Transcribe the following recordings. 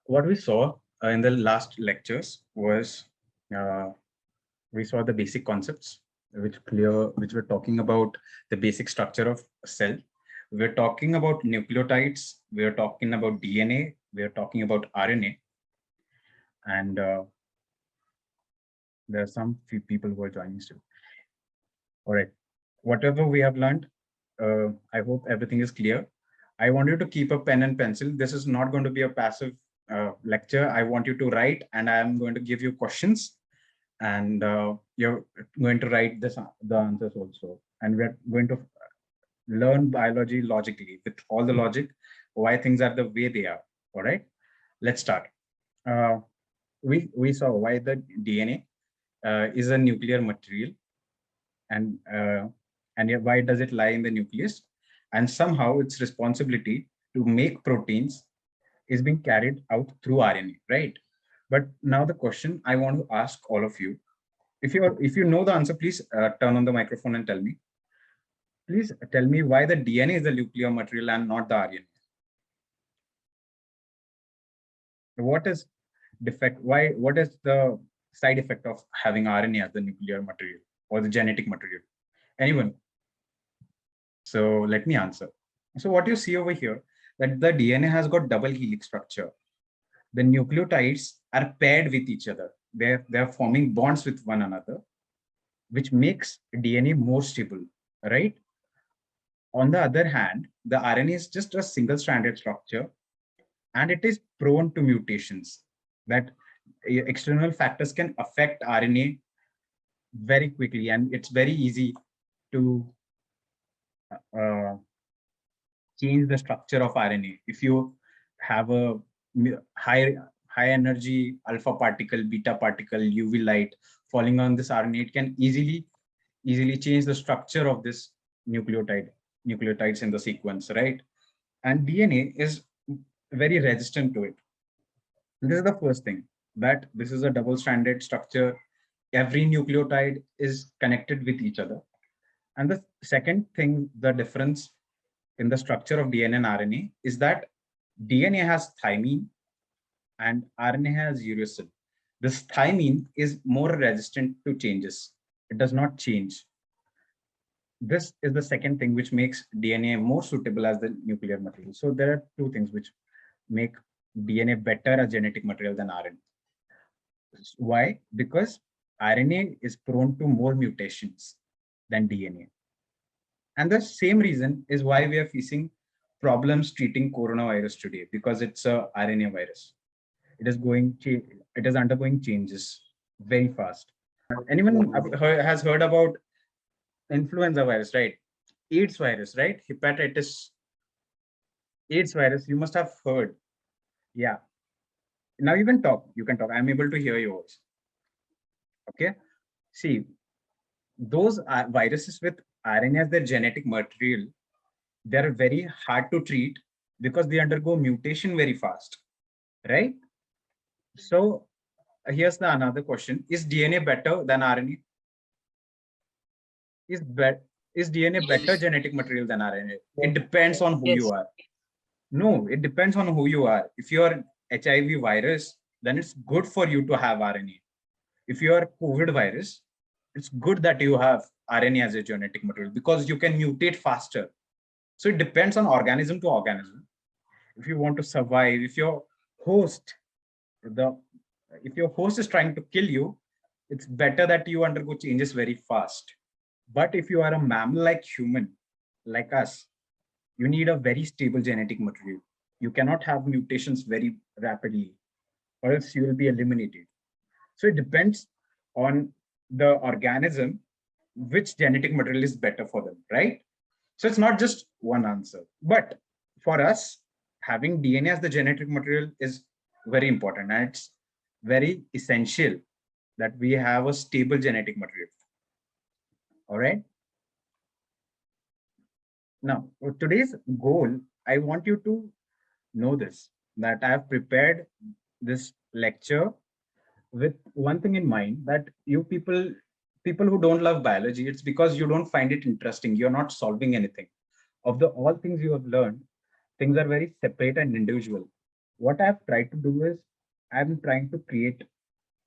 What we saw in the last lectures was uh, we saw the basic concepts which were talking about the basic structure of a cell. We're talking about nucleotides. We're talking about DNA. We're talking about RNA. And there are some few people who are joining still. All right. Whatever we have learned, I hope everything is clear. I want you to keep a pen and pencil. This is not going to be a passive lecture. I want you to write, and I am going to give you questions, and you're going to write the answers also. And we're going to learn biology logically with all the logic, why things are the way they are. All right, let's start. Uh, we saw why the DNA is a nuclear material, and yet why does it lie in the nucleus, and somehow its responsibility to make proteins is being carried out through RNA, right? But now the question I want to ask all of you, if you know the answer, please turn on the microphone and tell me. Please tell me why the DNA is the nuclear material and not the RNA. What is defect? Why? What is the side effect of having RNA as the nuclear material or the genetic material? Anyone? So let me answer. So what you see over here, that the DNA has got double helix structure. The nucleotides are paired with each other. They're forming bonds with one another, which makes DNA more stable, right? On the other hand, the RNA is just a single stranded structure, and it is prone to mutations that external factors can affect RNA very quickly, and it's very easy to uh, change the structure of RNA. If you have a high high energy alpha particle, beta particle, UV light falling on this RNA, it can easily change the structure of this nucleotides in the sequence, right? And DNA is very resistant to it. This is the first thing, that this is a double-stranded structure. Every nucleotide is connected with each other. And the second thing, the difference in the structure of DNA and RNA is that DNA has thymine and RNA has uracil. This thymine is more resistant to changes. It does not change. This is the second thing which makes DNA more suitable as the nuclear material. So there are two things which make DNA better as genetic material than RNA. Why? Because RNA is prone to more mutations than DNA. And the same reason is why we are facing problems treating coronavirus today, because it's a RNA virus. It is undergoing changes very fast. Anyone has heard about influenza virus, right? AIDS virus, right? Hepatitis AIDS virus, you must have heard. Yeah. Now you can talk. You can talk. I'm able to hear your voice. Okay. See, those viruses with RNA as their genetic material, they're very hard to treat because they undergo mutation very fast, right? So here's the another question: is DNA better than RNA? Is is DNA better genetic material than RNA? It depends on who you are. No, it depends on who you are. If you are HIV virus, then it's good for you to have RNA. If you are COVID virus, it's good that you have RNA as a genetic material because you can mutate faster. So it depends on organism to organism. If you want to survive, host, the if your host is trying to kill you, it's better that you undergo changes very fast. But if you are a mammal-like human, like us, you need a very stable genetic material. You cannot have mutations very rapidly, or else you will be eliminated. So it depends on the organism which genetic material is better for them, right? So it's not just one answer. But for us, having DNA as the genetic material is very important, and it's very essential that we have a stable genetic material. All right. Now, for today's goal, I want you to know this, that I have prepared this lecture with one thing in mind, that you people who don't love biology, it's because you don't find it interesting. You're not solving anything. Of the all things you have learned, things are very separate and individual. what I've tried to do is I'm trying to create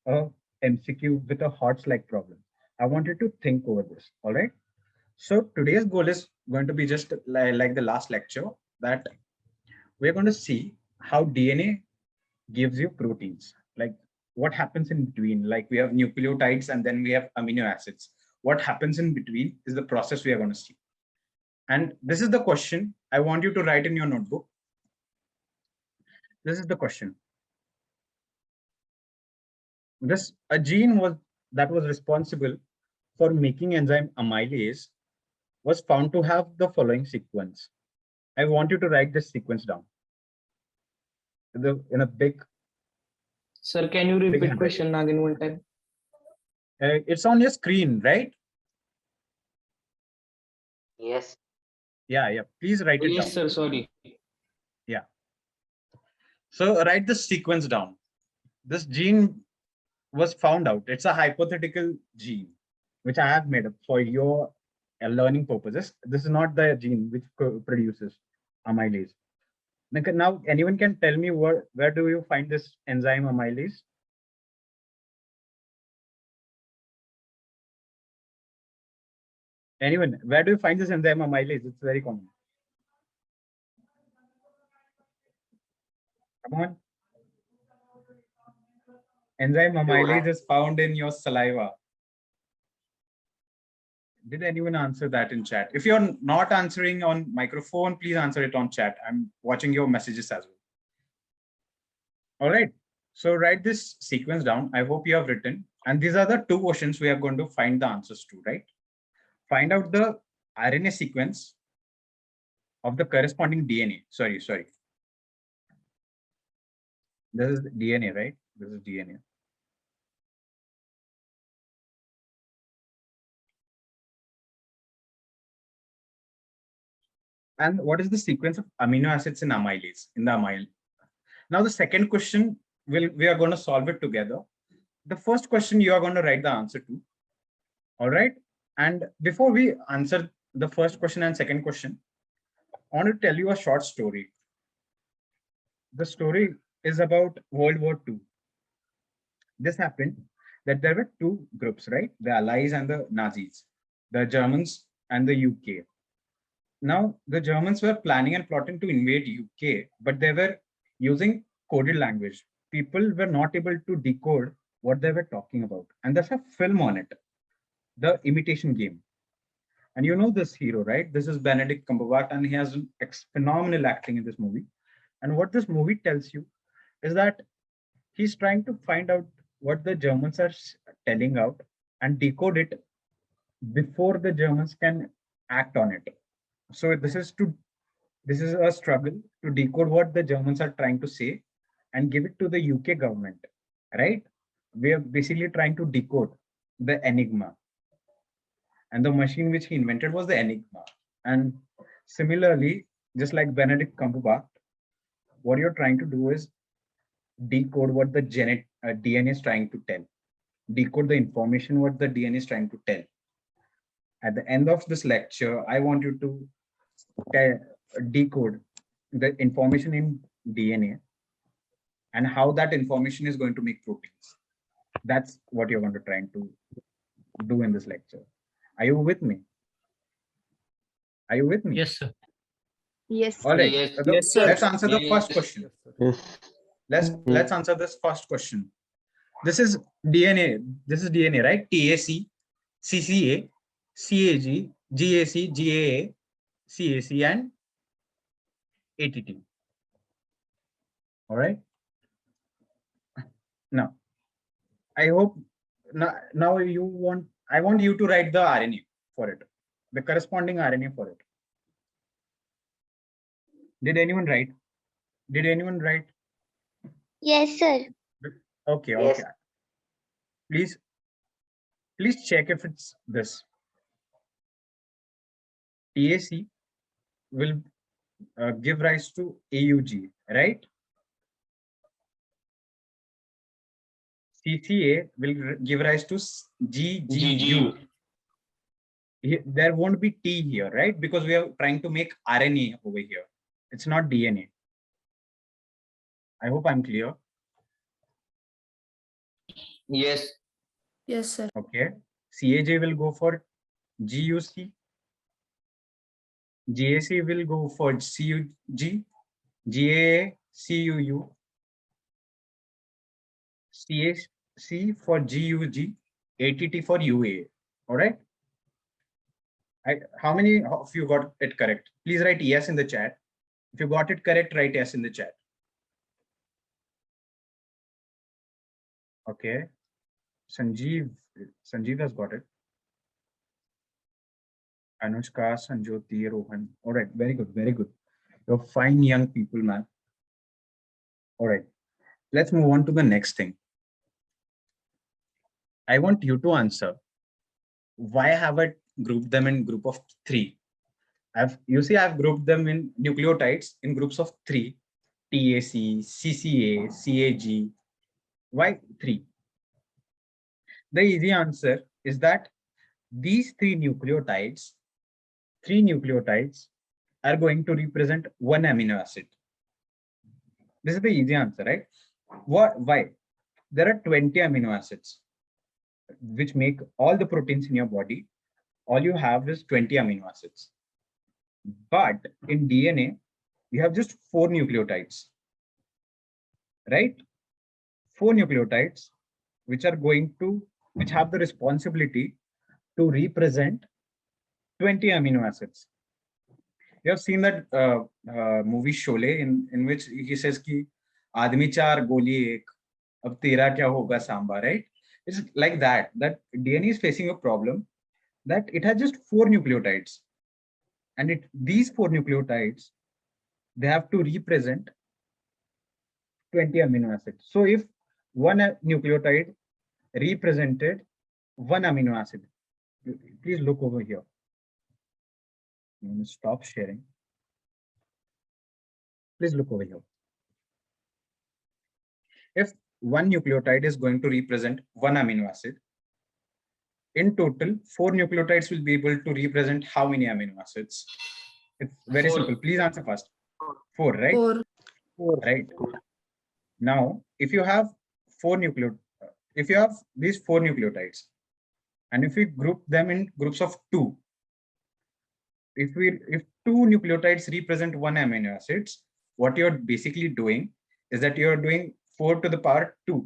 a MCQ with a hot slide problem. I wanted to think over this. All right. So today's goal is going to be just like the last lecture, that we're going to see how DNA gives you proteins. Like what happens in between, like we have nucleotides and then we have amino acids. What happens in between is the process we are going to see. And this is the question I want you to write in your notebook. This is the question. This a gene that was responsible for making enzyme amylase was found to have the following sequence. I want you to write this sequence down. In a big. Sir, can you repeat question again one time? It's on your screen, right? Yes. Yeah. Please write it down. Yes, sir. Sorry. Yeah. So write the sequence down. This gene was found out. It's a hypothetical gene, which I have made up for your learning purposes. This is not the gene which produces amylase. Now, anyone can tell me where do you find this enzyme amylase? Anyone, where do you find this enzyme amylase? It's very common. Come on. Enzyme amylase is found in your saliva. Did anyone answer that in chat? If you're not answering on microphone, please answer it on chat. I'm watching your messages as well. All right. So write this sequence down. I hope you have written. And these are the two questions we are going to find the answers to, right? Find out the RNA sequence of the corresponding DNA. Sorry. This is DNA, right? This is DNA. And what is the sequence of amino acids in amylase, in the amylase? Now the second question, we are going to solve it together. The first question you are going to write the answer to. All right. And before we answer the first question and second question, I want to tell you a short story. The story is about World War II. This happened that there were two groups, right? The Allies and the Nazis, the Germans and the UK. Now, the Germans were planning and plotting to invade UK, but they were using coded language. People were not able to decode what they were talking about. And there's a film on it, The Imitation Game. And you know this hero, right? This is Benedict Cumberbatch, and he has phenomenal acting in this movie. And what this movie tells you is that he's trying to find out what the Germans are telling out and decode it before the Germans can act on it. So this is a struggle to decode what the Germans are trying to say and give it to the UK government, right? We are basically trying to decode the Enigma. And the machine which he invented was the Enigma. And similarly, just like Benedict Cumberbatch, what you're trying to do is decode what the DNA is trying to tell. Decode the information what the DNA is trying to tell. At the end of this lecture, I want you to decode the information in DNA and how that information is going to make proteins. That's what you're going to try to do in this lecture. Are you with me? Are you with me? Yes, sir. Yes. All right. Yes, sir. Let's answer the first question. Let's answer this first question. This is DNA. This is DNA, right? TAC, CCA, CAG, GAC, GAA, CAC, and ATT. All right. Now, I hope now I want you to write the RNA for it, the corresponding RNA for it. Did anyone write? Did anyone write? Yes, sir. Okay. Yes. Okay. Please check if it's this. TAC will give rise to AUG, right? CCA will give rise to GGU. There won't be T here, right? Because we are trying to make RNA over here. It's not DNA. I hope I'm clear. Yes. Yes, sir. Okay. CAJ will go for GUC. GAC will go for CUG. GAA, CUU. CAC for GUG. ATT for UA. All right. How many of you got it correct? Please write yes in the chat. If you got it correct, write yes in the chat. Okay. Sanjeev has got it. Anushka, Sanjoti, Rohan. All right, very good, very good. You're fine young people, man. All right, let's move on to the next thing. I want you to answer, why have I grouped them in group of 3? I've grouped them in nucleotides in groups of 3, TAC, CCA, CAG. Why 3? The easy answer is that these 3 nucleotides are going to represent one amino acid. This is the easy answer, right? Why? There are 20 amino acids which make all the proteins in your body. All you have is 20 amino acids. But in DNA, we have just 4 nucleotides, right? 4 nucleotides which have the responsibility to represent 20 amino acids. You have seen that movie Sholay in which he says ki aadmi char goli ek, ab tera kya hoga samba, right? It's like that DNA is facing a problem that it has just 4 nucleotides, and these 4 nucleotides, they have to represent 20 amino acids. So if one nucleotide represented one amino acid, please look over here. I'm going to stop sharing. Please look over here. If one nucleotide is going to represent one amino acid, in total, 4 nucleotides will be able to represent how many amino acids? It's very 4. simple. Please answer fast. 4, right? 4. Right. Now, if you have these 4 nucleotides, and if we group them in groups of 2, if 2 nucleotides represent one amino acids, what you're basically doing is that you're doing 4 to the power 2.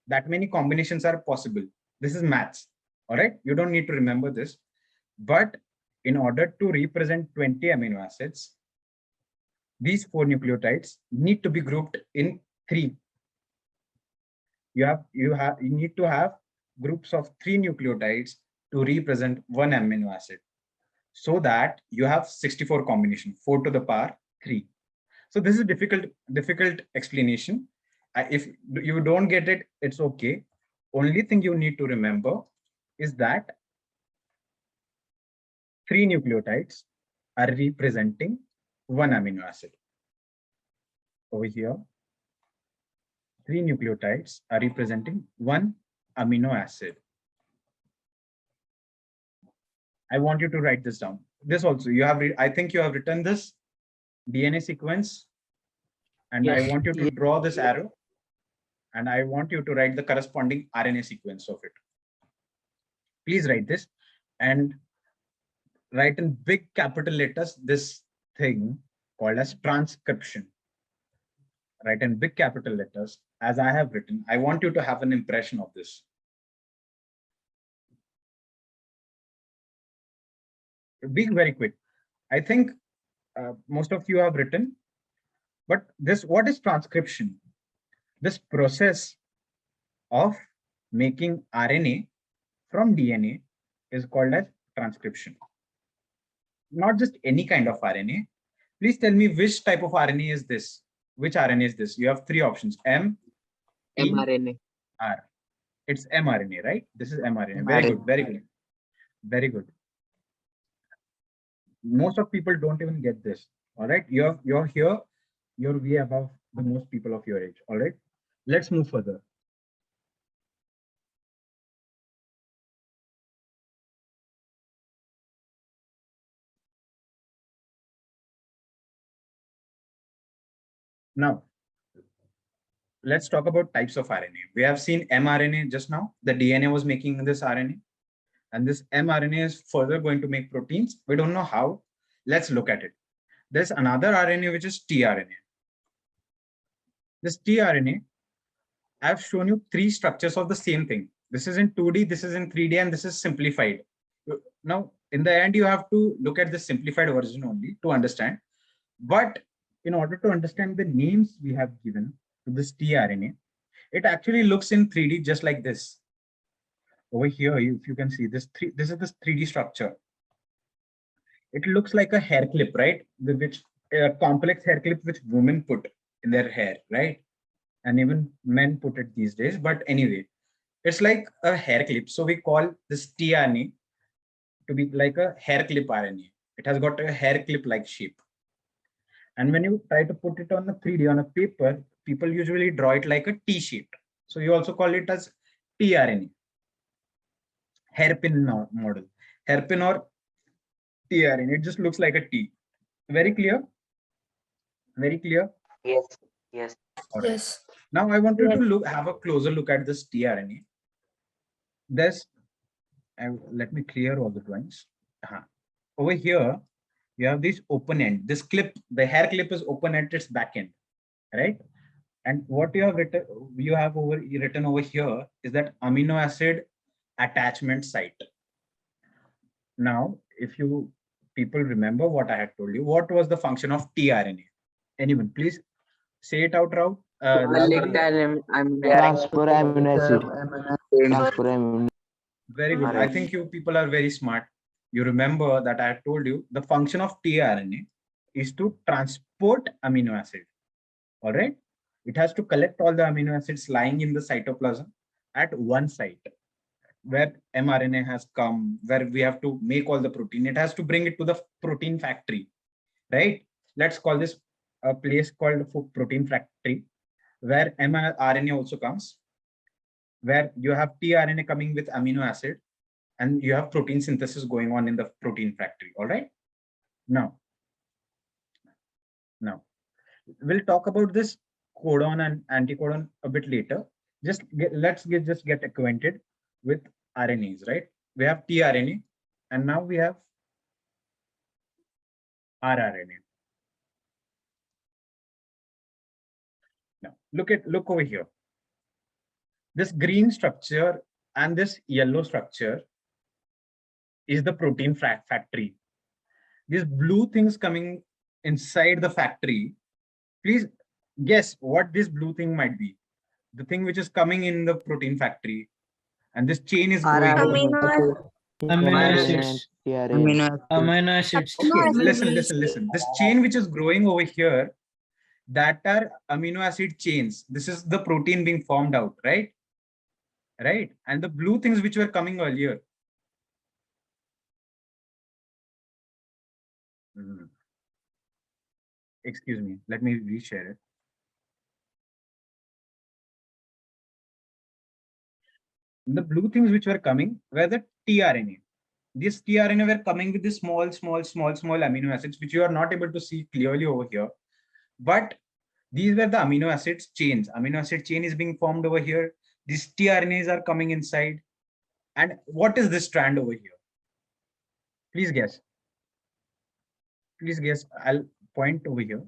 That many combinations are possible. This is maths. All right, you don't need to remember this, but in order to represent 20 amino acids, these 4 nucleotides need to be grouped in 3. You need to have groups of 3 nucleotides to represent one amino acid, so that you have 64 combination, 4 to the power 3. So this is a difficult explanation. If you don't get it, it's okay. Only thing you need to remember is that 3 nucleotides are representing one amino acid. Over here, 3 nucleotides are representing one amino acid. I want you to write this down. This also, I think you have written this DNA sequence, and Yes. I want you to draw this arrow, and I want you to write the corresponding RNA sequence of it. Please write this, and write in big capital letters this thing called as transcription. Write in big capital letters as I have written. I want you to have an impression of this. Be very quick. I think most of you have written, but what is transcription? This process of making RNA from DNA is called as transcription. Not just any kind of RNA. Please tell me which type of RNA is this? Which RNA is this? You have 3 options: M, T, mRNA. R. It's mRNA, right? This is mRNA. Very good, very good, very good. Most of people don't even get this. All right, you're here, you're way above the most people of your age. All right, let's move further. Now, let's talk about types of RNA. We have seen mRNA just now. The DNA was making this RNA, and this mRNA is further going to make proteins. We don't know how. Let's look at it. There's another RNA, which is tRNA. This tRNA, I've shown you 3 structures of the same thing. This is in 2D, this is in 3D, and this is simplified. Now, in the end, you have to look at the simplified version only to understand. But in order to understand the names we have given to this tRNA, it actually looks in 3D just like this. Over here, if you can see this, this is this 3D structure. It looks like a hair clip, right? Which a complex hair clip which women put in their hair, right? And even men put it these days. But anyway, it's like a hair clip. So we call this tRNA to be like a hair clip RNA. It has got a hair clip like shape. And when you try to put it on a 3D on a paper, people usually draw it like a T shape. So you also call it as tRNA, hairpin model, hairpin or tRNA. It just looks like a T. Very clear? Very clear? Yes. Yes. All right. Now I want you to have a closer look at this tRNA. Let me clear all the drawings. Over here, you have this open end. This clip, the hair clip is open at its back end, right? And what you have written over here is that amino acid attachment site. Now, if you people remember what I had told you, what was the function of tRNA? Anyone, please say it out loud. Transfer amino acid. Transfer amino. Very good. I think you people are very smart. You remember that I had told you the function of tRNA is to transport amino acid. All right. It has to collect all the amino acids lying in the cytoplasm at one site where mRNA has come, where we have to make all the protein. It has to bring it to the protein factory, right? Let's call this a place called protein factory, where mRNA also comes, where you have tRNA coming with amino acid, and you have protein synthesis going on in the protein factory. All right. Now we'll talk about this codon and anticodon a bit later. Let's get acquainted with RNAs, right? We have tRNA, and now we have rRNA. Now look over here. This green structure and this yellow structure is the protein factory. These blue things coming inside the factory, please guess what this blue thing might be. The thing which is coming in the protein factory, and this chain is going. Amino acids. Amino acids. Listen. This chain which is growing over here, that are amino acid chains. This is the protein being formed out, right? Right. And the blue things which were coming earlier. Excuse me. Let me reshare it. The blue things which were coming were the tRNA. This tRNA were coming with the small amino acids, which you are not able to see clearly over here. But these were the amino acids chains. Amino acid chain is being formed over here. These tRNAs are coming inside. And what is this strand over here? Please guess. Please guess. I'll point over here.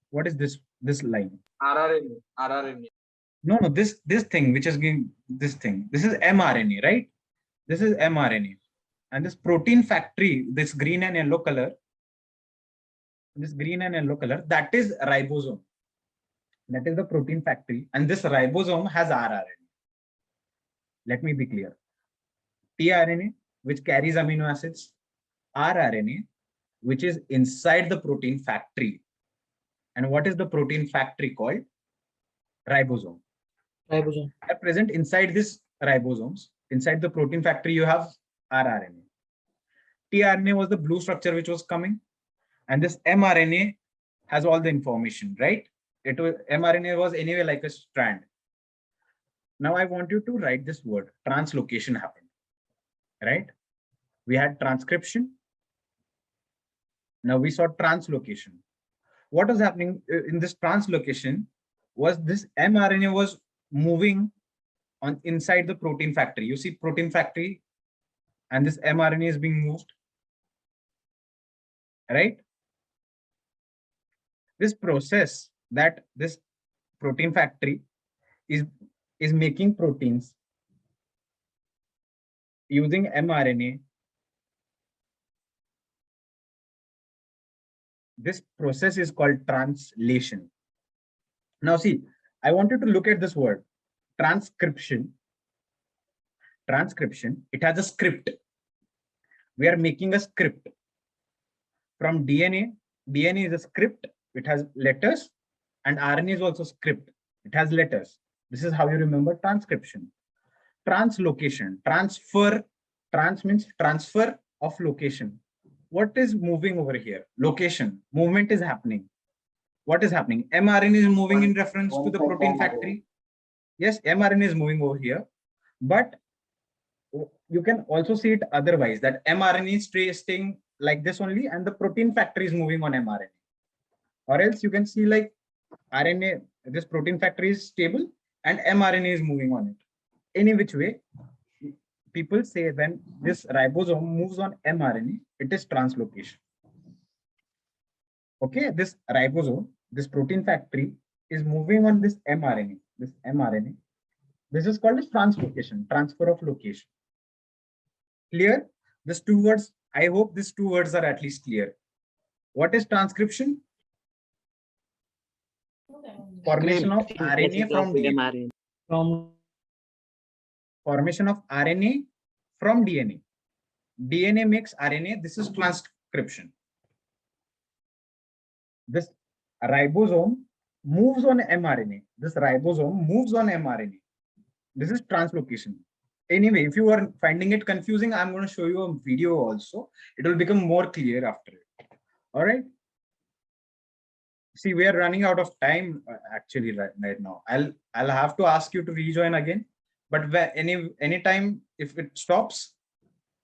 What is this line? rRNA. No, this thing which is giving this thing. This is mRNA, right? This is mRNA. And this protein factory, this green and yellow color, that is ribosome. That is the protein factory. And this ribosome has rRNA. Let me be clear. tRNA, which carries amino acids, rRNA, which is inside the protein factory. And what is the protein factory called? Ribosome. At present, inside this ribosomes, inside the protein factory, you have rRNA. tRNA was the blue structure which was coming, and this mRNA has all the information, right? mRNA was anyway like a strand. Now I want you to write this word. Translocation happened, right? We had transcription. Now we saw translocation. What is happening in this translocation? was this mRNA was moving on inside the protein factory. You see protein factory, and this mRNA is being moved, right? This process that this protein factory is making proteins using mRNA. This process is called translation. Now see, I want you to look at this word, transcription. Transcription, it has a script. We are making a script. From DNA, DNA is a script, it has letters, and RNA is also script, it has letters. This is how you remember transcription. Translocation, transfer, trans means transfer of location. What is moving over here? Location, movement is happening. What is happening? mRNA is moving in reference to the protein factory. Yes, mRNA is moving over here, but you can also see it otherwise, that mRNA is staying like this only, and the protein factory is moving on mRNA. Or else you can see like RNA, this protein factory is stable and mRNA is moving on it. Any which way, people say when this ribosome moves on mRNA, it is translocation. Okay, this ribosome, this protein factory is moving on this mRNA. This mRNA, this is called as translocation, transfer of location. Clear? These two words, I hope these two words are at least clear. What is transcription? Formation of RNA from DNA. Formation of RNA from DNA. DNA makes RNA. This is transcription. This ribosome moves on mRNA. This ribosome moves on mRNA. This is translocation. Anyway, if you are finding it confusing, I'm going to show you a video also. It will become more clear after it. All right. See, we are running out of time actually right now. I'll have to ask you to rejoin again. But any time if it stops,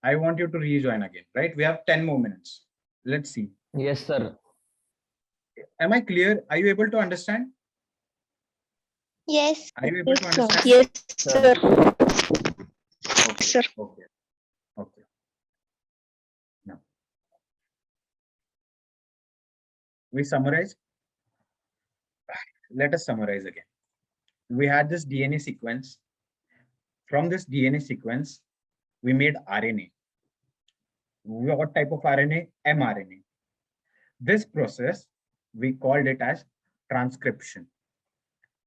I want you to rejoin again. Right? We have 10 more minutes. Let's see. Yes, sir. Am I clear? Are you able to understand? Yes. Are you able to understand? Yes, sir. Okay. Sir. Okay. Okay. Now, we summarize. Let us summarize again. We had this DNA sequence. From this DNA sequence, we made RNA. What type of RNA? mRNA. This process, we called it as transcription.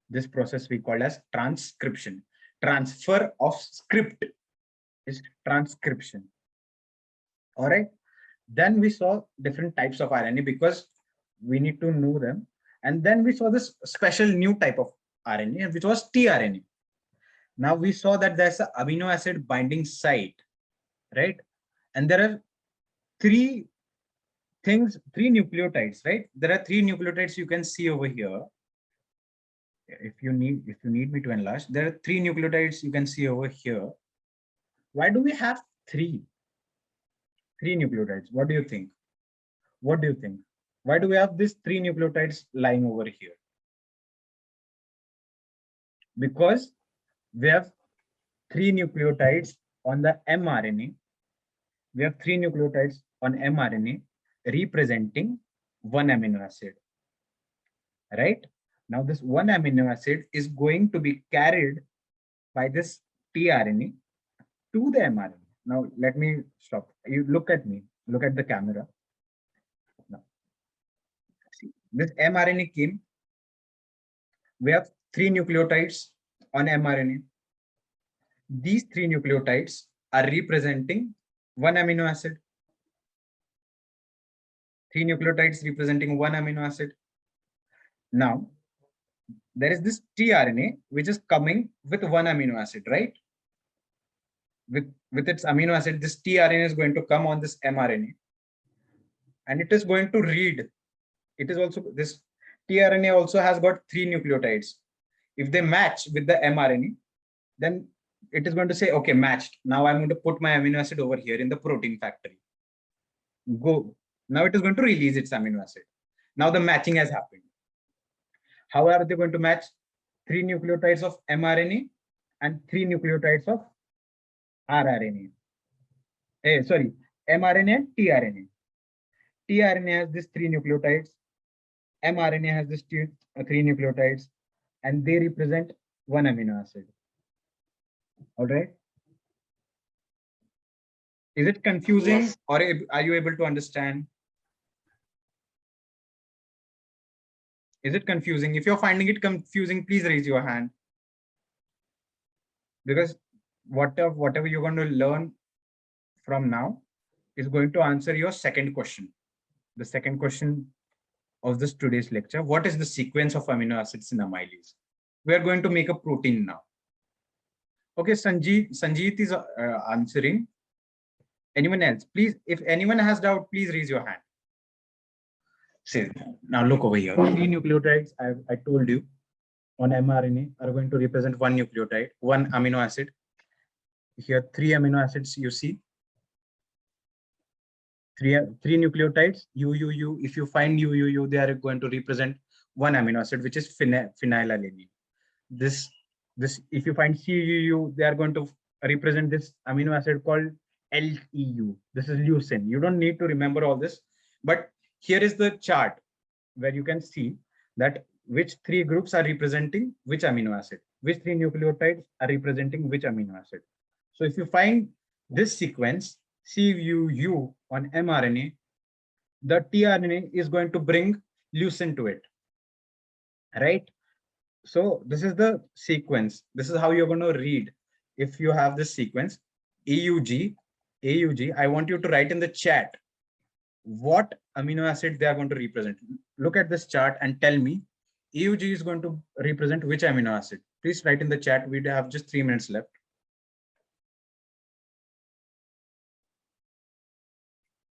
This process we call as transcription. Transfer of script is transcription. All right. Then we saw different types of RNA because we need to know them. And then we saw this special new type of RNA, which was tRNA. Now we saw that there's an amino acid binding site, right? And there are three nucleotides, right? There are three nucleotides you can see over here. If you need me to enlarge, there are three nucleotides you can see over here. Why do we have three nucleotides? What do you think? What do you think? Why do we have these three nucleotides lying over here? Because we have three nucleotides on the mRNA. We have three nucleotides on mRNA representing one amino acid, right? Now this one amino acid is going to be carried by this tRNA to the mRNA. Now let me stop. You look at me, look at the camera. Now, see, this mRNA came. We have three nucleotides on mRNA. These three nucleotides are representing one amino acid. Three nucleotides representing one amino acid. Now, there is this tRNA which is coming with one amino acid, right? With its amino acid, this tRNA is going to come on this mRNA, and it is going to read. It is also, this tRNA also has got three nucleotides. If they match with the mRNA, then it is going to say, okay, matched. Now I'm going to put my amino acid over here in the protein factory. Go. Now it is going to release its amino acid. Now the matching has happened. How are they going to match 3 nucleotides of mRNA and 3 nucleotides of rRNA? Sorry, mRNA and tRNA. tRNA has these 3 nucleotides, mRNA has these 3 nucleotides, and they represent 1 amino acid. All right. Is it confusing? Yes. Or are you able to understand? Is it confusing? If you're finding it confusing, please raise your hand. Because whatever you're going to learn from now is going to answer your second question. The second question of this today's lecture: what is the sequence of amino acids in amylase? We are going to make a protein now. Okay, Sanjeet is answering. Anyone else? Please, if anyone has doubt, please raise your hand. Say, now look over here. 3 nucleotides I told you on mRNA are going to represent 1 nucleotide, 1 amino acid. Here 3 amino acids you see. Three nucleotides, U. If you find U, they are going to represent 1 amino acid, which is phenylalanine. This if you find CUU, they are going to represent this amino acid called LEU. This is leucine. You don't need to remember all this, but here is the chart where you can see that which 3 groups are representing which amino acid, which 3 nucleotides are representing which amino acid. So if you find this sequence, CUU on mRNA, the tRNA is going to bring leucine to it, right? So this is the sequence. This is how you're going to read. If you have this sequence, AUG, I want you to write in the chat what amino acid they are going to represent. Look at this chart and tell me AUG is going to represent which amino acid. Please write in the chat. We have just 3 minutes left.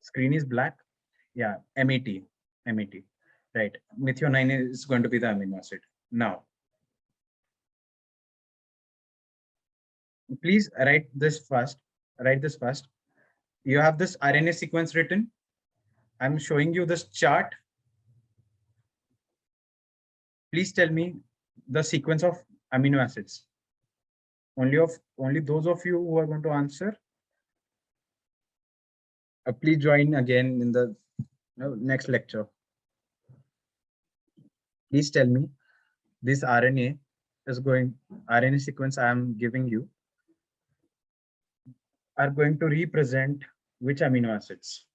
Screen is black. Yeah, MET, right? Methionine is going to be the amino acid. Now, please write this first. You have this RNA sequence written. I'm showing you this chart. Please tell me the sequence of amino acids. Only those of you who are going to answer. Please join again in the next lecture. Please tell me this RNA sequence I am giving you are going to represent which amino acids.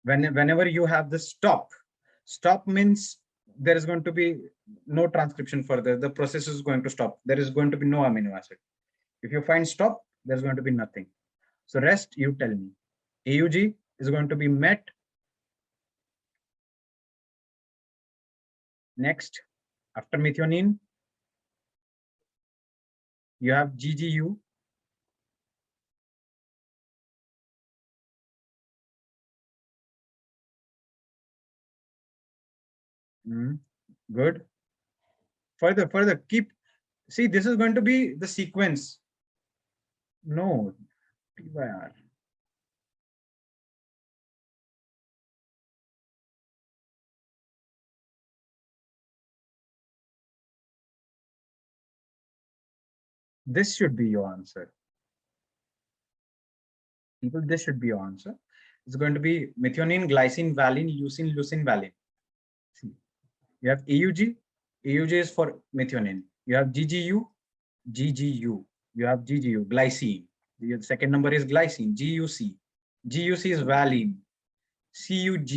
Whenever you have the stop means there is going to be no transcription further. The process is going to stop. There is going to be no amino acid. If you find stop, there's going to be nothing. So rest, you tell me. AUG is going to be met. Next, after methionine, you have GGU. Good. Further, see, this is going to be the sequence. No, PYR. This should be your answer. People, this should be your answer. It's going to be methionine, glycine, valine, leucine, valine. See, you have AUG. AUG is for methionine. You have GGU. You have GGU, glycine. The second number is glycine, GUC. GUC is valine. CUG,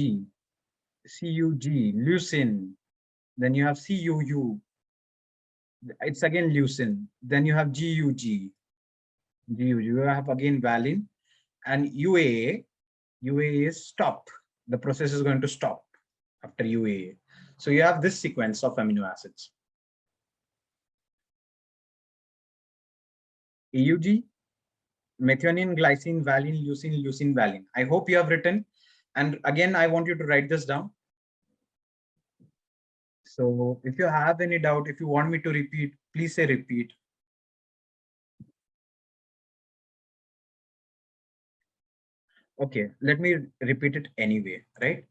leucine. Then you have CUU. It's again leucine. Then you have GUG. You have again valine. And UAA is stop. The process is going to stop after UAA. So you have this sequence of amino acids. AUG, methionine, glycine, valine, leucine, valine. I hope you have written. And again, I want you to write this down. So if you have any doubt, if you want me to repeat, please say repeat. Okay, let me repeat it anyway, right?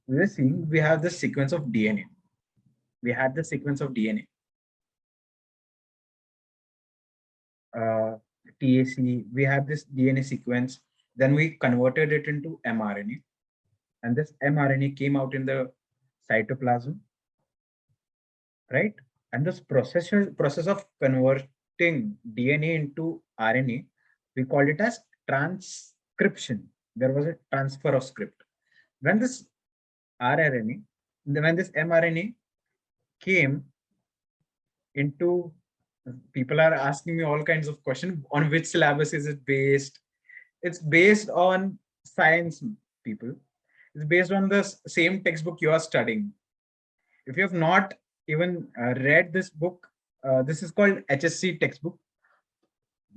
We are seeing we have the sequence of DNA. we had the sequence of DNA. TAC, we had this DNA sequence, then we converted it into mRNA, and this mRNA came out in the cytoplasm, right? And this process of converting DNA into RNA, we called it as transcription. There was a transfer of script. When this rRNA, when this mRNA came into, people are asking me all kinds of questions on which syllabus is it based. It's based on science, people. It's based on the same textbook you are studying. If you have not even read this book, this is called HSC textbook,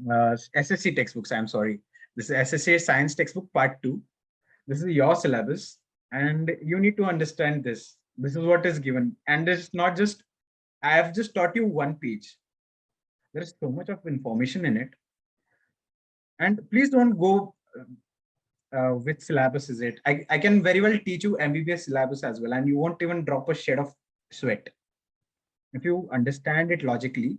SSC textbooks, I'm sorry. This is SSC Science Textbook Part 2. This is your syllabus, and you need to understand this. This is what is given. And it's not just, I have just taught you one page. There is so much of information in it. And please don't go, which syllabus is it? I can very well teach you MBBS syllabus as well, and you won't even drop a shed of sweat. If you understand it logically,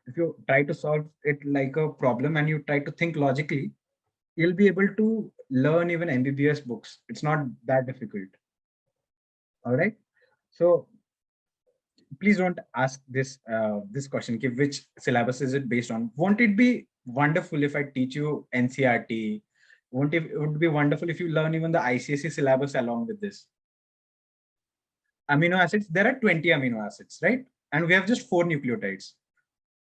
if you try to solve it like a problem and you try to think logically, you'll be able to learn even MBBS books. It's not that difficult. All right. So please don't ask this this question, which syllabus is it based on? Won't it be wonderful if I teach you NCERT? Won't it would be wonderful if you learn even the ICSE syllabus along with this? Amino acids, there are 20 amino acids, right? And we have just 4 nucleotides.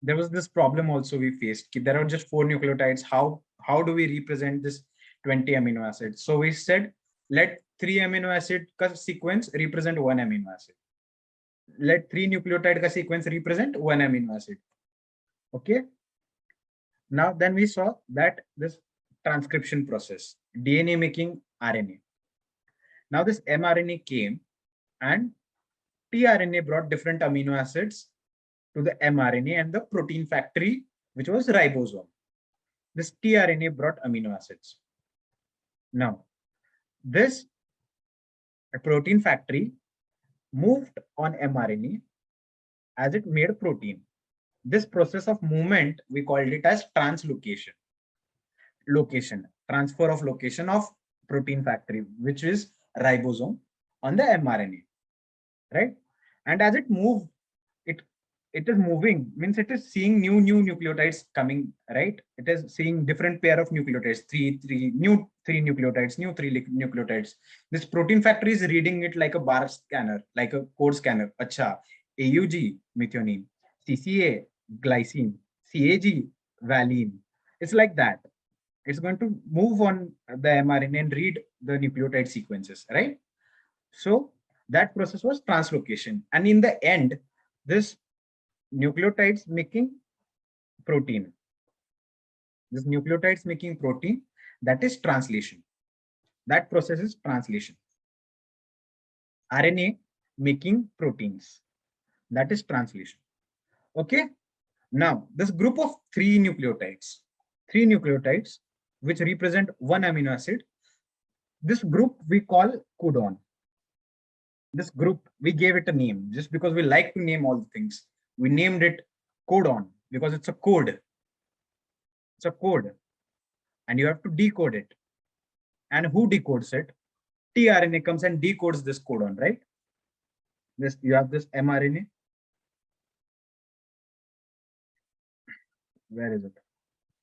There was this problem also we faced. There are just 4 nucleotides. How do we represent this 20 amino acids? So we said, let 3 amino acid sequence represent 1 amino acid. Let 3 nucleotide sequence represent 1 amino acid. Okay. Now then we saw that this transcription process, DNA making RNA. Now this mRNA came and tRNA brought different amino acids to the mRNA and the protein factory, which was ribosome. This tRNA brought amino acids. Now, this protein factory moved on mRNA as it made protein. This process of movement, we called it as translocation. Transfer of location of protein factory, which is ribosome on the mRNA, right? And as it moved, it is moving, means it is seeing new nucleotides coming, right? It is seeing different pair of nucleotides, new three nucleotides. This protein factory is reading it like a bar scanner, like a code scanner. Acha, AUG, methionine, CCA, glycine, CAG, valine. It's like that. It's going to move on the mRNA and read the nucleotide sequences, right? So that process was translocation. And in the end, this nucleotides making protein. This nucleotides making protein, that is translation. That process is translation. RNA making proteins, that is translation. Okay. Now this group of 3 nucleotides, which represent 1 amino acid, this group we call codon. This group, we gave it a name just because we like to name all the things. We named it codon because it's a code. It's a code and you have to decode it. And who decodes it? tRNA comes and decodes this codon, right? This, you have this mRNA. Where is it?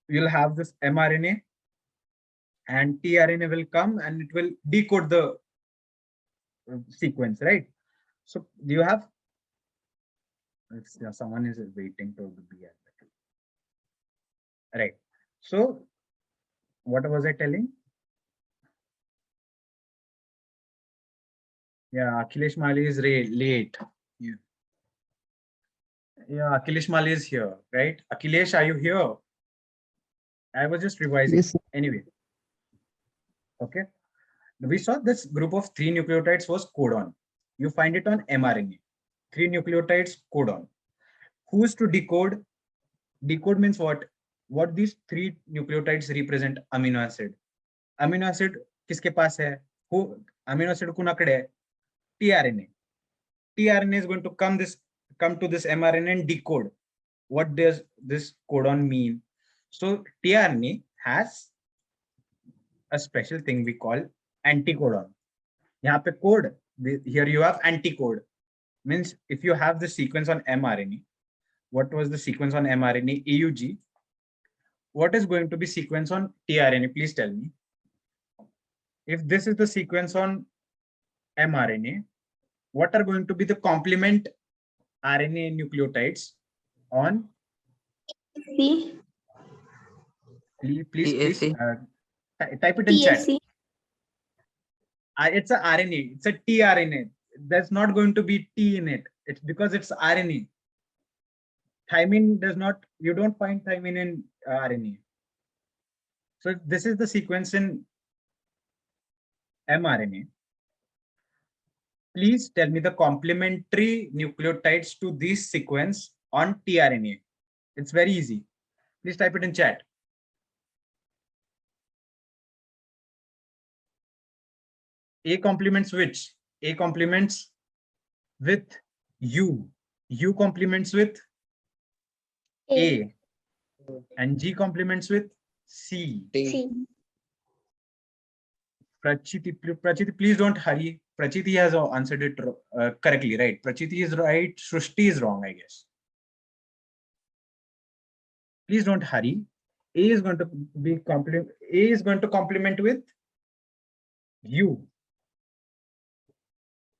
You'll have this mRNA and tRNA will come and it will decode the sequence, right? So you have, someone is waiting to be at that. Right. So what was I telling? Yeah, Akhilesh Mali is late. Yeah. Yeah, Akhilesh Mali is here, right? Akhilesh, are you here? I was just revising. Yes. Anyway. Okay. We saw this group of 3 nucleotides was codon. You find it on mRNA. 3 nucleotides codon. Who is to decode? Decode means what? What these 3 nucleotides represent? Amino acid. Amino acid kiske paas hai? Who amino acid kunakde? tRNA. tRNA is going to come to this mRNA and decode. What does this codon mean? So tRNA has a special thing we call anticodon. यहाँ पे code, here you have anticode. Means if you have the sequence on mRNA, what was the sequence on mRNA? AUG. What is going to be sequence on tRNA? Please tell me. If this is the sequence on mRNA, what are going to be the complement RNA nucleotides on? C. Please, TAC. type it in chat. TAC. It's a RNA. It's a tRNA. There's not going to be T in it. It's because it's RNA. Thymine does not. You don't find thymine in RNA. So this is the sequence in mRNA. Please tell me the complementary nucleotides to this sequence on tRNA. It's very easy. Please type it in chat. A complements which? A complements with U. U complements with A. And G complements with C. C. Prachiti, please don't hurry. Prachiti has answered it correctly, right? Prachiti is right. Srushti is wrong, I guess. Please don't hurry. A is going to be complement with U.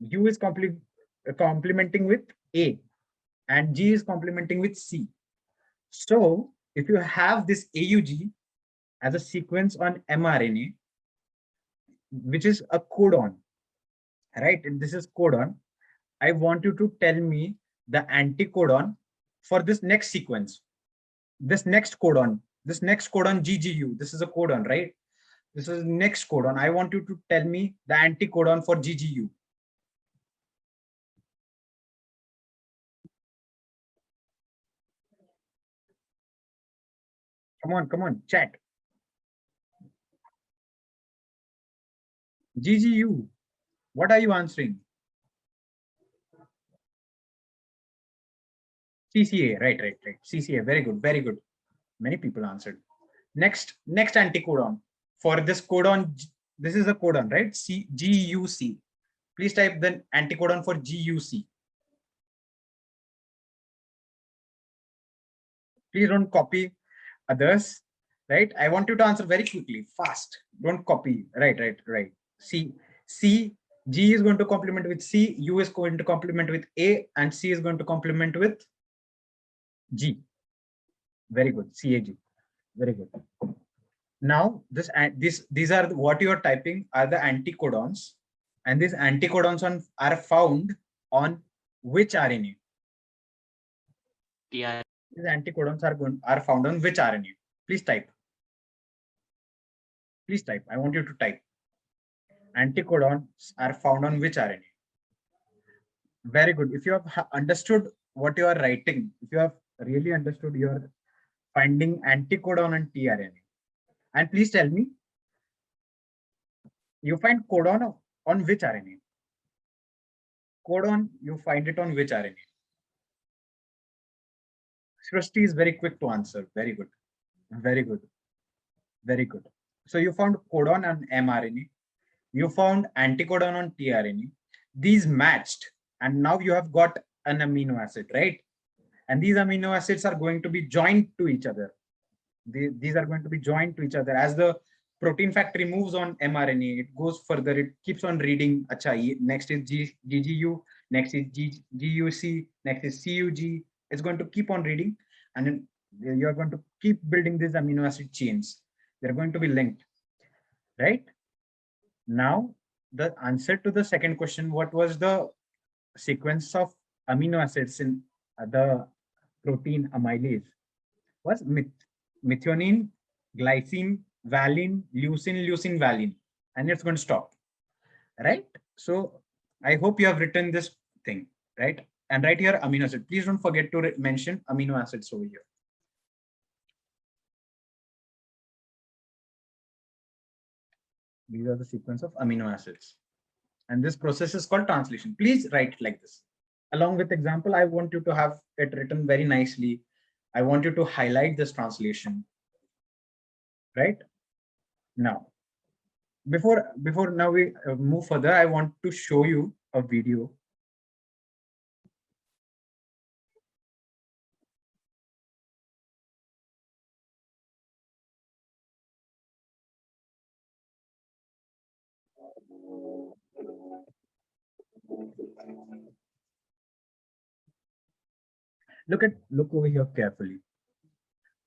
U is complementing with A, and G is complementing with C. So if you have this AUG as a sequence on mRNA, which is a codon, right? And this is codon. I want you to tell me the anticodon for this next sequence. This next codon GGU. This is a codon, right? This is next codon. I want you to tell me the anticodon for GGU. Come on, chat. GGU. What are you answering? CCA, right. CCA, very good. Many people answered. Next anticodon for this codon. This is a codon, right? GUC. Please type the anticodon for GUC. Please don't copy others, right? I want you to answer very quickly, fast. Don't copy. Right. G is going to complement with C, U is going to complement with A, and C is going to complement with G. Very good. CAG. Very good. Now these are what you are typing are the anticodons, and these anticodons are found on which RNA? TR. These anticodons are found on which RNA? Please type. I want you to type. Anticodons are found on which RNA? Very good. If you have understood what you are writing, if you have really understood, you are finding anticodon and tRNA. And please tell me, you find codon on which RNA? Codon, you find it on which RNA? Srishti is very quick to answer. Very good. So you found codon on mRNA. You found anticodon on tRNA. These matched, and now you have got an amino acid, right? And these amino acids are going to be joined to each other. These are going to be joined to each other. As the protein factory moves on mRNA, it goes further, it keeps on reading. Acha, next is GGU, next is GUC, next is CUG. It's going to keep on reading, and then you're going to keep building these amino acid chains. They're going to be linked, right? Now, the answer to the second question, what was the sequence of amino acids in the protein amylase? Was methionine, glycine, valine, leucine, valine, and it's going to stop, right? So I hope you have written this thing, right? And right here, amino acid. Please don't forget to mention amino acids over here. These are the sequence of amino acids. And this process is called translation. Please write like this. along with example, I want you to have it written very nicely. I want you to highlight this translation, right? Now, before now we move further, I want to show you a video. Look over here carefully.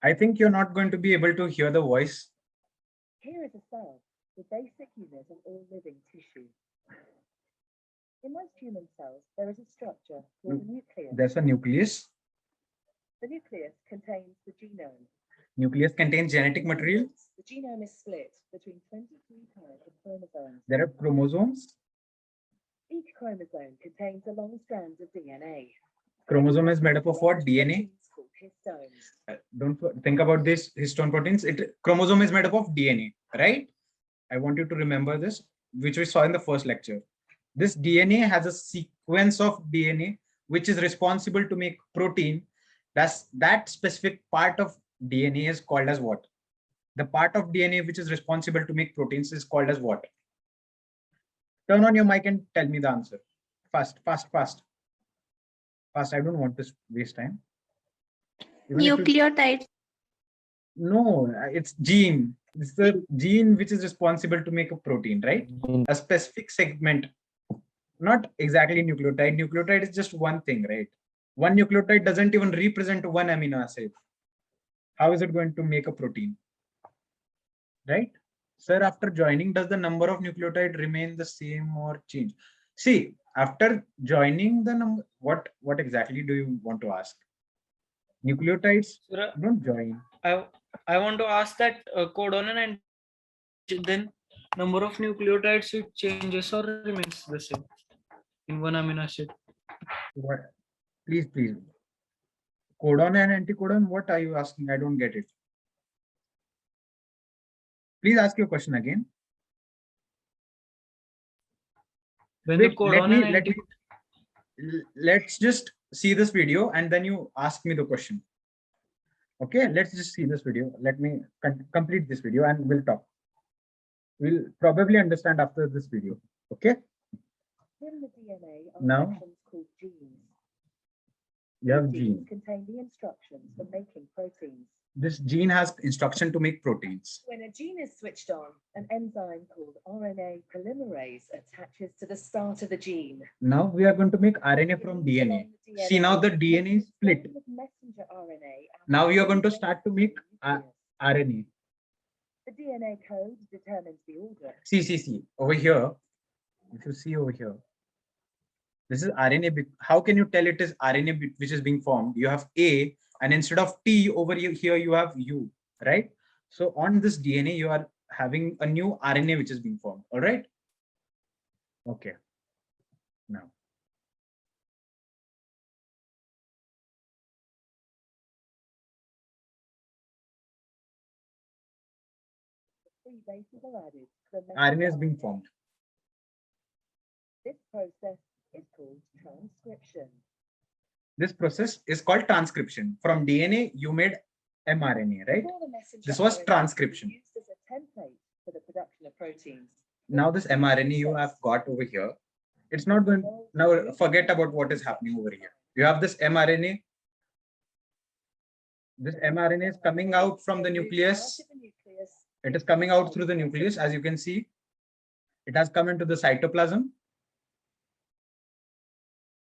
I think you're not going to be able to hear the voice. Here is a cell, the basic unit of all living tissue. In most human cells, there is a structure called a nucleus. There's a nucleus. The nucleus contains the genome. Nucleus contains genetic material. The genome is split between 23 pairs of chromosomes. There are chromosomes. Each chromosome contains a long strand of DNA. Chromosome is made up of what? DNA. Called histones. Don't think about this histone proteins. Chromosome is made up of DNA, right? I want you to remember this, which we saw in the first lecture. This DNA has a sequence of DNA which is responsible to make protein. That specific part of DNA is called as what? The part of DNA which is responsible to make proteins is called as what? Turn on your mic and tell me the answer. Fast. I don't want to waste time. Nucleotide. No, it's gene. It's the gene which is responsible to make a protein, right? A specific segment. Not exactly nucleotide. Nucleotide is just one thing, right? One nucleotide doesn't even represent one amino acid. How is it going to make a protein? Right? Sir, after joining, does the number of nucleotide remain the same or change? See, after joining the number, what exactly do you want to ask? Nucleotides Sir, don't join. I want to ask that codon and then number of nucleotides it changes or remains the same in one amino acid. What? Please. Codon and anticodon, what are you asking? I don't get it. Please ask your question again. When Wait, the codon let's just see this video and then you ask me the question. Okay, let's just see this video. Let me complete this video and we'll talk. We'll probably understand after this video. Okay. In the DNA are Now, sections called genes. you have These gene. genes contain the instructions for making proteins. This gene has instruction to make proteins. When a gene is switched on, an enzyme called RNA polymerase attaches to the start of the gene. Now we are going to make RNA from DNA. See, now the DNA is split. Messenger RNA. Now you are going to start to make RNA. The DNA code determines the order. See. Over here, if you see over here, this is RNA. How can you tell it is RNA which is being formed? You have A, and instead of T over here, you have U, right? So on this DNA, you are having a new RNA which is being formed. All right. Okay. Now. Three bases are added to the RNA is being formed. This process is called transcription. This process is called transcription. From DNA, you made mRNA, right? This was transcription. Used as a template for the production of proteins. Now this mRNA you have got over here, it's not going, now forget about what is happening over here. You have this mRNA. This mRNA is coming out from the nucleus. It is coming out through the nucleus, as you can see. It has come into the cytoplasm.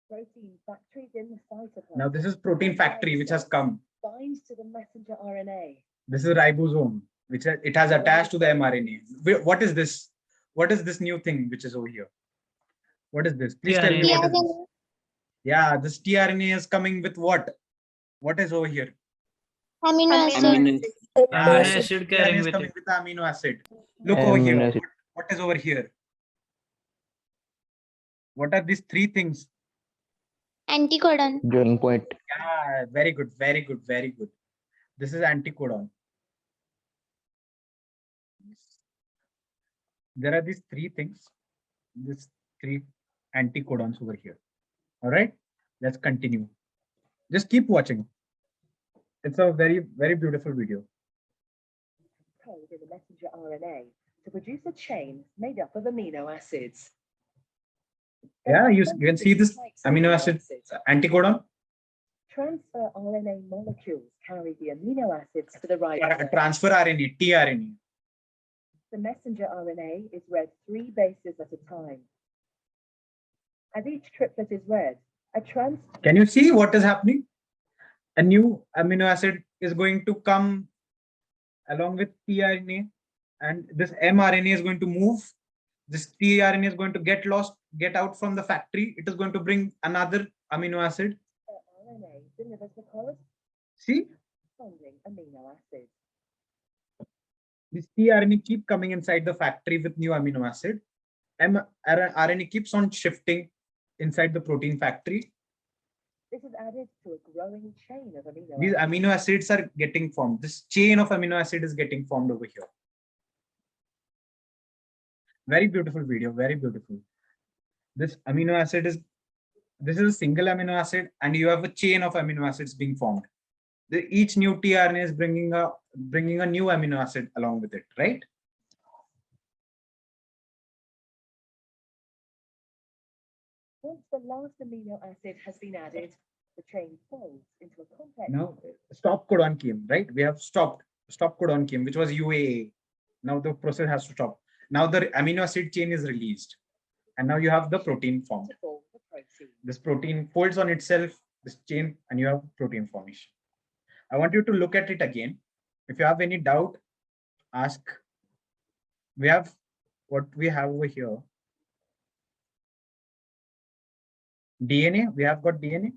Protein factories in the cytoplasm. Now this is protein factory which has come. Binds to the messenger RNA. This is ribosome, which it has attached to the mRNA. What is this? What is this new thing which is over here? What is this? Please tell me what is this. Yeah, this tRNA is coming with what? What is over here? Amino acid. amino acid carrying tRNA is with coming it. with amino acid. Look over here. What is over here? What are these three things? Anticodon. Joining point. Yeah, very good. This is anticodon. There are these three things, these three anticodons over here. All right. Let's continue. Just keep watching. It's a very, very beautiful video. Code in the messenger RNA to produce a chain made up of amino acids. There Yeah, are you 20 can see this different types of amino acid anticodon. Transfer RNA molecules carry the amino acids to the ribosome. Transfer RNA, tRNA. The messenger RNA is read 3 bases at a time. As each triplet is read, a trans Can you see what is happening? A new amino acid is going to come along with tRNA, and this mRNA is going to move. This tRNA is going to get lost, get out from the factory. It is going to bring another amino acid. RNA delivers the See, corresponding amino acid. this tRNA keep coming inside the factory with new amino acid. mRNA keeps on shifting inside the protein factory. This is added to a growing chain of amino These acids. amino acids are getting formed. This chain of amino acid is getting formed over here. Very beautiful video, very beautiful. This amino acid is, this is a single amino acid, and you have a chain of amino acids being formed. Each new tRNA is bringing a new amino acid along with it, right? Once the last amino acid has been added, the chain folds into a complex. Now stop codon came, right? We have stop codon came, which was UAA. Now the process has to stop. Now the amino acid chain is released, and now you have the protein formed. to form the protein. This protein folds on itself, this chain, and you have protein formation. I want you to look at it again. If you have any doubt, ask. We have what we have over here. DNA, we have got DNA.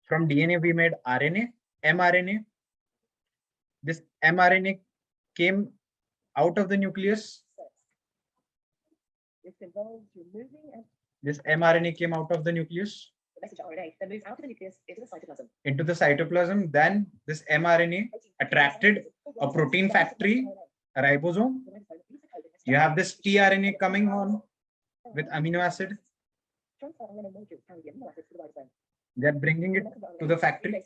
From DNA, we made RNA, mRNA. This mRNA came out of the nucleus. This involves removing and This mRNA came out of the nucleus the messenger RNA, then moves out of the nucleus into the cytoplasm. into the cytoplasm. Then this mRNA attracted a protein factory, a ribosome. You have this tRNA coming on with amino acid. Transfer RNA molecules carry the amino acids to the ribosome. They're bringing it to the factory.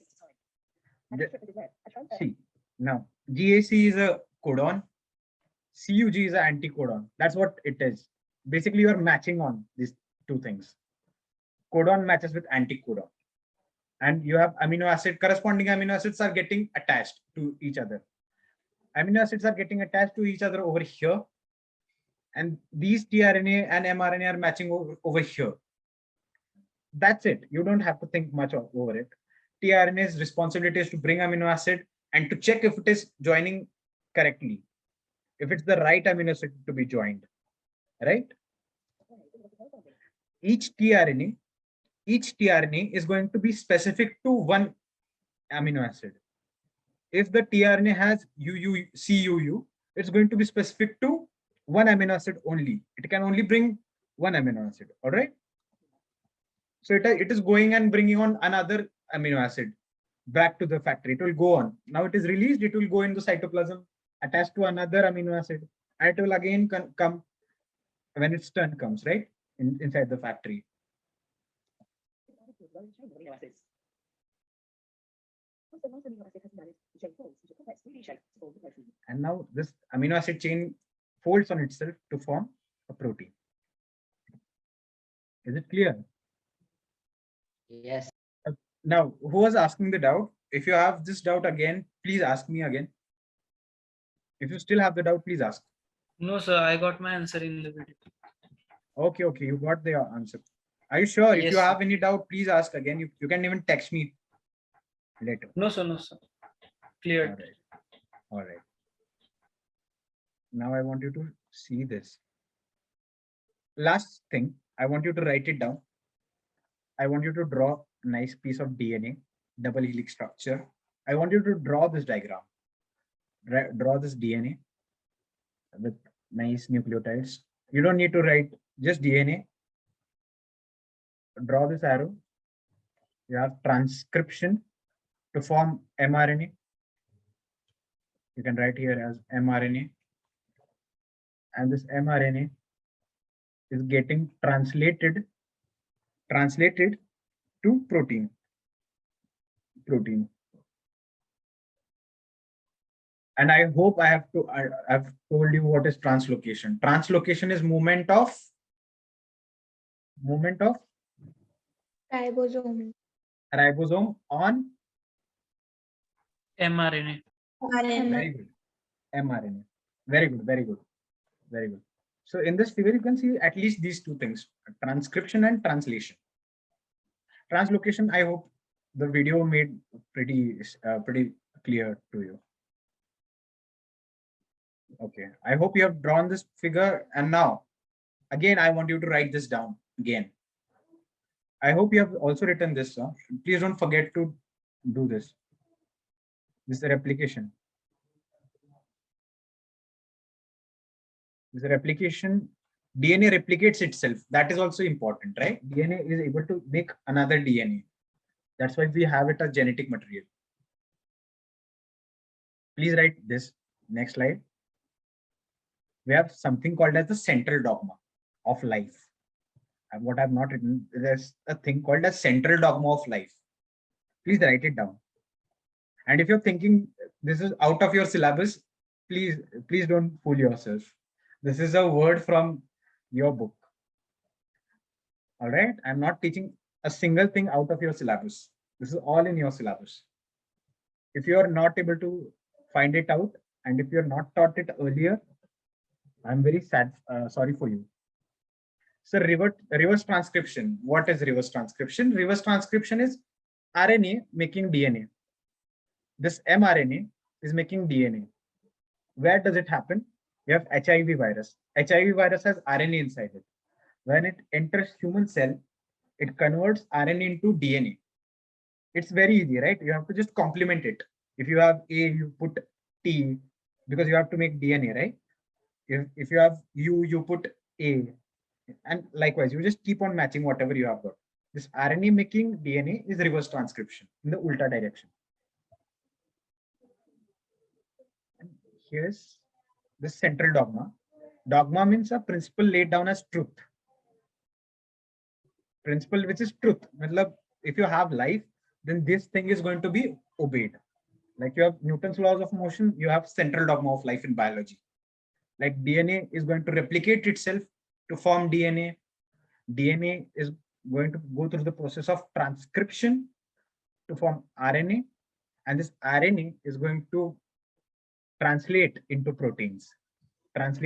See, now GAC is a codon, CUG is an anticodon. That's what it is. Basically, you are matching on these two things. Codon matches with anticodon, and you have amino acid, corresponding amino acids are getting attached to each other. Amino acids are getting attached to each other over here, and these tRNA and mRNA are matching over here. That's it. You don't have to think much over it. tRNA's responsibility is to bring amino acid and to check if it is joining correctly, if it's the right amino acid to be joined, right? Each tRNA is going to be specific to one amino acid. If the tRNA has CUU, it's going to be specific to one amino acid only. It can only bring one amino acid, all right? So it is going and bringing on another amino acid back to the factory. It will go on. Now it is released, it will go into cytoplasm, attached to another amino acid, and it will again come when its turn comes, right? Inside the factory. And now this amino acid chain folds on itself to form a protein. Is it clear? Yes. Now, who was asking the doubt? If you have this doubt again, please ask me again. If you still have the doubt, please ask. No, sir, I got my answer in the video. Okay, you got the answer. Are you sure? If Yes, you sir. have any doubt, please ask again. You can even text me later. No, sir, no, sir. Cleared. All right. Now I want you to see this. Last thing, I want you to write it down. I want you to draw a nice piece of DNA, double helix structure. I want you to draw this diagram. Draw this DNA with nice nucleotides. You don't need to write just DNA. Draw this arrow. You have transcription to form mRNA. You can write here as mRNA. And this mRNA is getting translated translated to protein. And I hope I've told you what is translocation. Translocation is movement of Ribosome. ribosome on mRNA. very good mRNA. Very good, very good, very good. So in this figure, you can see at least these two things: transcription and translation. Translocation, I hope the video made pretty clear to you. Okay, I hope you have drawn this figure, and now again I want you to write this down again. I hope you have also written this. Please don't forget to do this. This is the replication. This is the replication. DNA replicates itself. That is also important, right? DNA is able to make another DNA. That's why we have it as genetic material. Please write this. Next slide. We have something called as the central dogma of life. And what I've not written, there's a thing called as central dogma of life. Please write it down. And if you're thinking this is out of your syllabus, please don't fool yourself. This is a word from your book. All right. I'm not teaching a single thing out of your syllabus. This is all in your syllabus. If you are not able to find it out, and if you're not taught it earlier, I'm very sorry for you. So reverse transcription. What is reverse transcription? Reverse transcription is RNA making DNA. This mRNA is making DNA. Where does it happen? You have HIV virus. HIV virus has RNA inside it. When it enters human cell, it converts RNA into DNA. It's very easy, right? You have to just complement it. If you have A, you put T, because you have to make DNA, right? If you have U, you put A. And likewise, you just keep on matching whatever you have got. This RNA making DNA is reverse transcription in the ulta direction. And here's the central dogma. Dogma means a principle laid down as truth. Principle which is truth. If you have life, then this thing is going to be obeyed. Like you have Newton's laws of motion, you have central dogma of life in biology. Like DNA is going to replicate itself to form DNA. DNA is going to go through the process of transcription to form RNA. And this RNA is going to translate into proteins. Does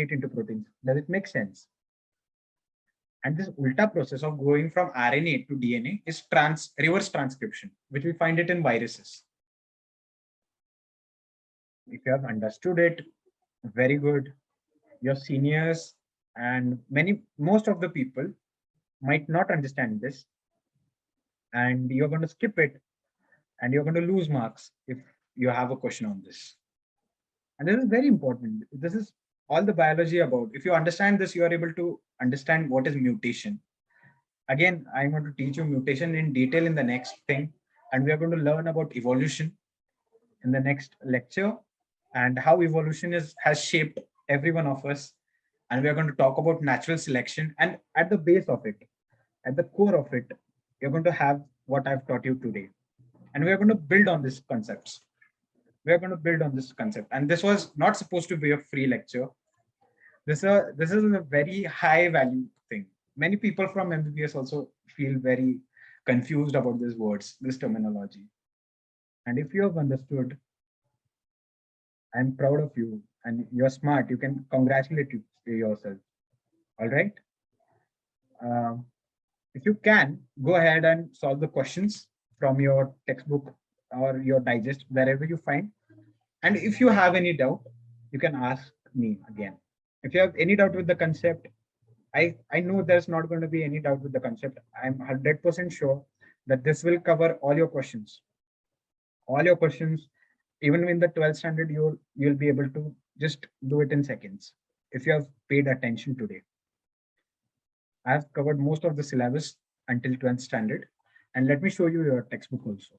it make sense? And this ulta process of going from RNA to DNA is reverse transcription, which we find it in viruses. If you have understood it, very good. Your seniors and most of the people might not understand this, and you're going to skip it, and you're going to lose marks if you have a question on this. And this is very important. This is all the biology about. If you understand this, you are able to understand what is mutation. Again, I'm going to teach you mutation in detail in the next thing, and we are going to learn about evolution in the next lecture, and how evolution has shaped every one of us. And we are going to talk about natural selection, and at the base of it, at the core of it, you're going to have what I've taught you today. And we are going to build on these concepts. And this was not supposed to be a free lecture. This is a very high value thing. Many people from MBBS also feel very confused about these words, this terminology. And if you have understood, I'm proud of you, and you're smart. You can congratulate yourself. All right. If you can, go ahead and solve the questions from your textbook or your digest, wherever you find. And if you have any doubt, you can ask me again. If you have any doubt with the concept, I know there's not going to be any doubt with the concept. I'm 100% sure that this will cover all your questions. Even in the 12th standard, you'll be able to just do it in seconds if you have paid attention today. I've covered most of the syllabus until 12th standard, and let me show you your textbook also.